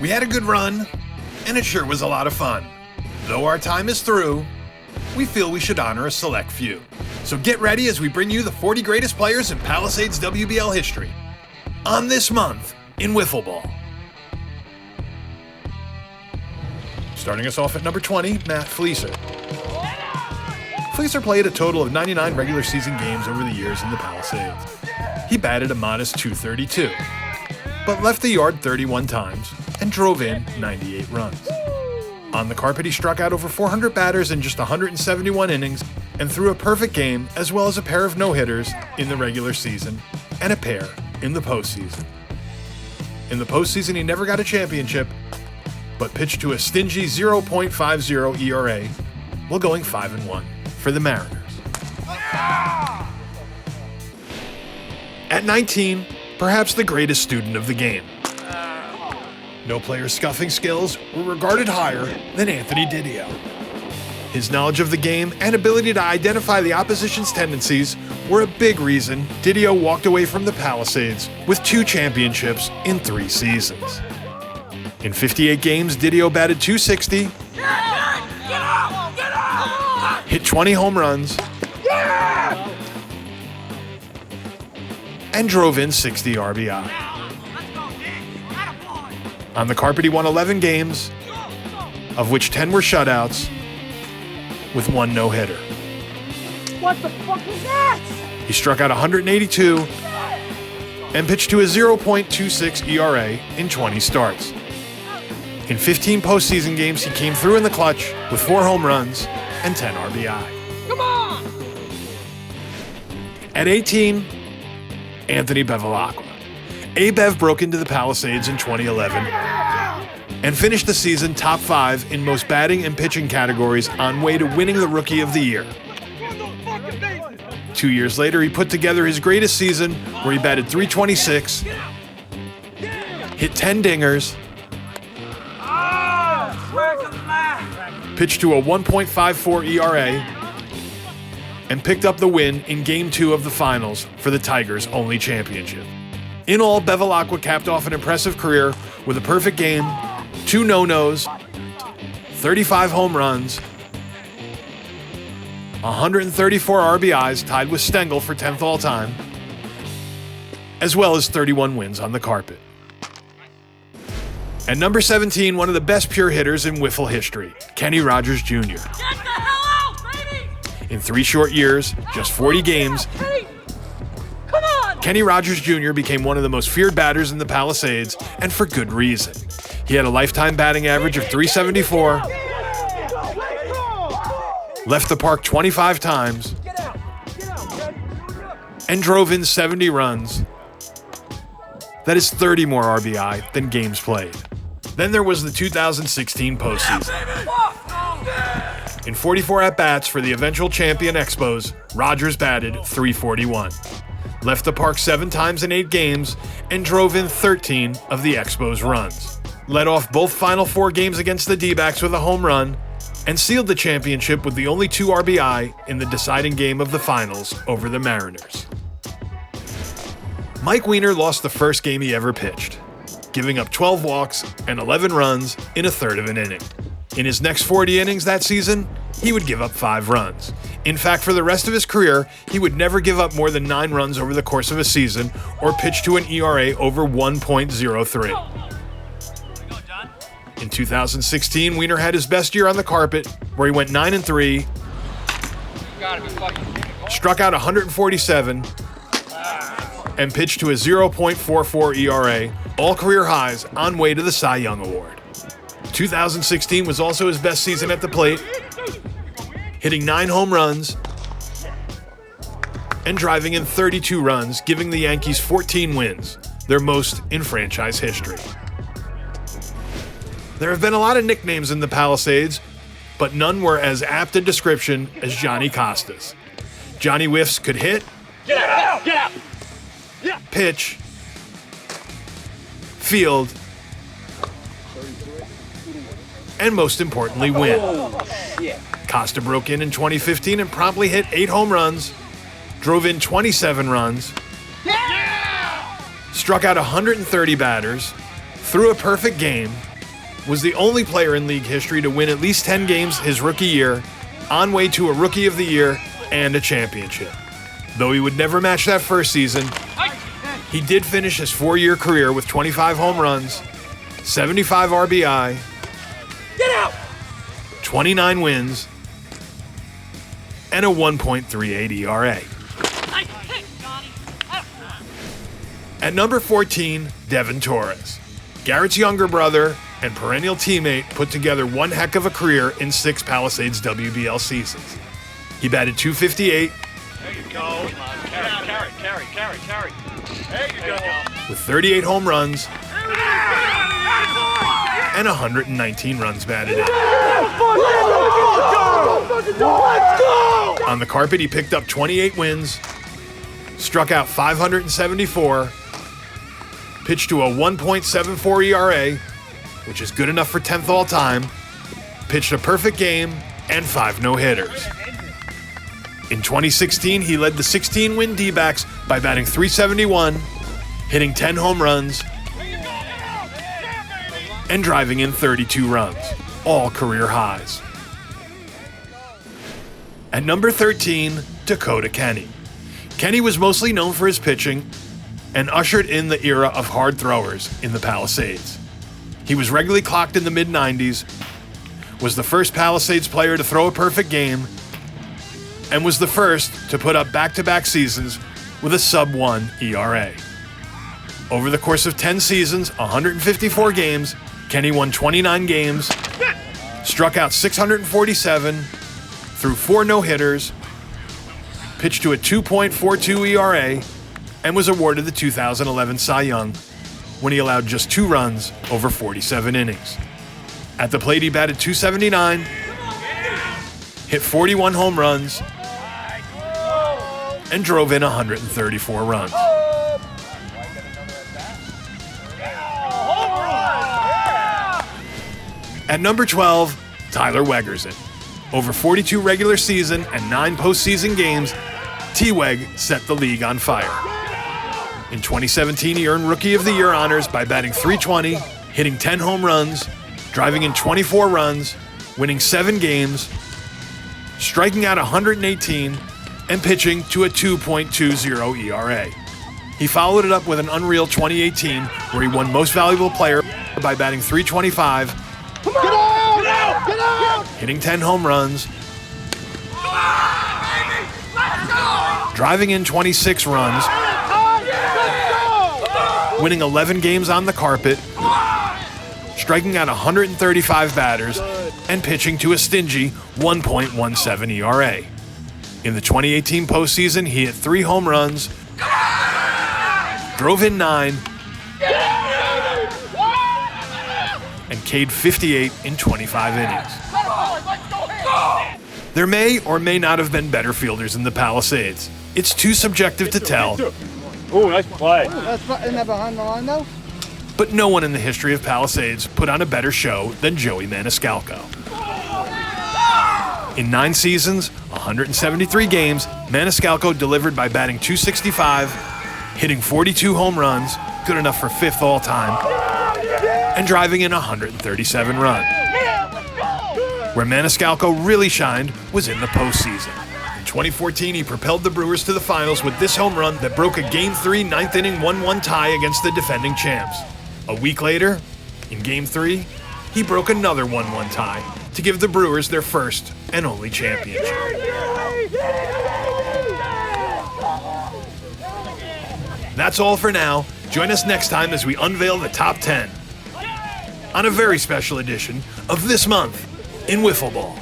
We had a good run, and it sure was a lot of fun. Though our time is through, we feel we should honor a select few. So get ready as we bring you the 40 greatest players in Palisades WBL history on this month in Wiffle Ball. Starting us off at number 20, Matt Fleeser. Fleeser played a total of 99 regular season games over the years in the Palisades. He batted a modest .232, but left the yard 31 times and drove in 98 runs. On the carpet, he struck out over 400 batters in just 171 innings and threw a perfect game as well as a pair of no-hitters in the regular season and a pair in the postseason. In the postseason, he never got a championship, but pitched to a stingy 0.50 ERA while going 5-1 for the Mariners. At 19, perhaps the greatest student of the game. No player's scuffing skills were regarded higher than Anthony DiDio. His knowledge of the game and ability to identify the opposition's tendencies were a big reason DiDio walked away from the Palisades with 2 championships in 3 seasons. In 58 games, DiDio batted .260, hit 20 home runs, and drove in 60 RBI. On the carpet, he won 11 games, of which 10 were shutouts, with 1 no-hitter. What the fuck is that? He struck out 182 and pitched to a 0.26 ERA in 20 starts. In 15 postseason games, he came through in the clutch with 4 home runs and 10 RBI. Come on! At 18, Anthony Bevilaqua. A-Bev broke into the Palisades in 2011 and finished the season top 5 in most batting and pitching categories on way to winning the Rookie of the Year. 2 years later, he put together his greatest season where he batted .326, hit 10 dingers, pitched to a 1.54 ERA, and picked up the win in Game 2 of the finals for the Tigers' only championship. In all, Bevilaqua capped off an impressive career with a perfect game, 2 no-nos, 35 home runs, 134 RBIs tied with Stengel for 10th all-time, as well as 31 wins on the carpet. At number 17, one of the best pure hitters in wiffle history, Kenny Rogers Jr. Get the hell out, baby! In 3 short years, just 40 games, Hey! Come on! Kenny Rogers Jr. became one of the most feared batters in the Palisades, and for good reason. He had a lifetime batting average of .374, left the park 25 times, and drove in 70 runs. That is 30 more RBI than games played. Then there was the 2016 postseason. In 44 at-bats for the eventual champion Expos, Rogers batted .341, left the park 7 times in 8 games, and drove in 13 of the Expos' runs. Led off both final 4 games against the D-backs with a home run, and sealed the championship with the only 2 RBI in the deciding game of the finals over the Mariners. Mike Weiner lost the first game he ever pitched, giving up 12 walks and 11 runs in a third of an inning. In his next 40 innings that season, he would give up 5 runs. In fact, for the rest of his career, he would never give up more than 9 runs over the course of a season or pitch to an ERA over 1.03. In 2016, Weiner had his best year on the carpet, where he went 9-3, struck out 147, and pitched to a 0.44 ERA, all career highs on way to the Cy Young Award. 2016 was also his best season at the plate, hitting 9 home runs and driving in 32 runs, giving the Yankees 14 wins, their most in franchise history. There have been a lot of nicknames in the Palisades, but none were as apt a description as Johnny Costas. Johnny Whiffs could hit, pitch, field, and most importantly, win. Costa broke in 2015 and promptly hit 8 home runs, drove in 27 runs, struck out 130 batters, threw a perfect game, was the only player in league history to win at least 10 games his rookie year, on way to a Rookie of the Year and a championship. Though he would never match that first season, he did finish his 4-year career with 25 home runs, 75 RBI, Get out! 29 wins, and a 1.38 ERA. Nice hit, Johnny. At number 14, Devon Torres. Garrett's younger brother and perennial teammate put together one heck of a career in 6 Palisades WBL seasons. He batted .258. There you go. Carry. There you go. With 38 home runs and 119 runs batted in. Let's go! On the carpet, he picked up 28 wins, struck out 574, pitched to a 1.74 ERA, which is good enough for 10th all time, pitched a perfect game, and 5 no-hitters. In 2016, he led the 16-win D-backs by batting .371, hitting 10 home runs, and driving in 32 runs, all career highs. At number 13, Dakota Kenny. Kenny was mostly known for his pitching and ushered in the era of hard throwers in the Palisades. He was regularly clocked in the mid-90s, was the first Palisades player to throw a perfect game, and was the first to put up back-to-back seasons with a sub-1 ERA. Over the course of 10 seasons, 154 games, Kenny won 29 games, struck out 647, threw 4 no-hitters, pitched to a 2.42 ERA, and was awarded the 2011 Cy Young when he allowed just 2 runs over 47 innings. At the plate, he batted .279, hit 41 home runs, and drove in 134 runs. At number 12, Tyler Waggers. Over 42 regular season and 9 postseason games, T-Weg set the league on fire. In 2017, he earned Rookie of the Year honors by batting .320, hitting 10 home runs, driving in 24 runs, winning 7 games, striking out 118, and pitching to a 2.20 ERA. He followed it up with an unreal 2018, where he won Most Valuable Player by batting .325, hitting 10 home runs, driving in 26 runs, winning 11 games on the carpet, striking out 135 batters, and pitching to a stingy 1.17 ERA. In the 2018 postseason, he hit 3 home runs, drove in 9, and K'd 58 in 25 innings. There may or may not have been better fielders in the Palisades. It's too subjective to tell. Ooh, nice play. Isn't that behind the line, though? But no one in the history of Palisades put on a better show than Joey Maniscalco. In 9 seasons, 173 games, Maniscalco delivered by batting .265, hitting 42 home runs, good enough for 5th all time, and driving in 137 runs. Where Maniscalco really shined was in the postseason. In 2014, he propelled the Brewers to the finals with this home run that broke a Game 3 9th inning 1-1 tie against the defending champs. A week later, in Game 3, he broke another 1-1 tie to give the Brewers their first and only championship. That's all for now. Join us next time as we unveil the top 10 on a very special edition of This Month in Wiffle Ball.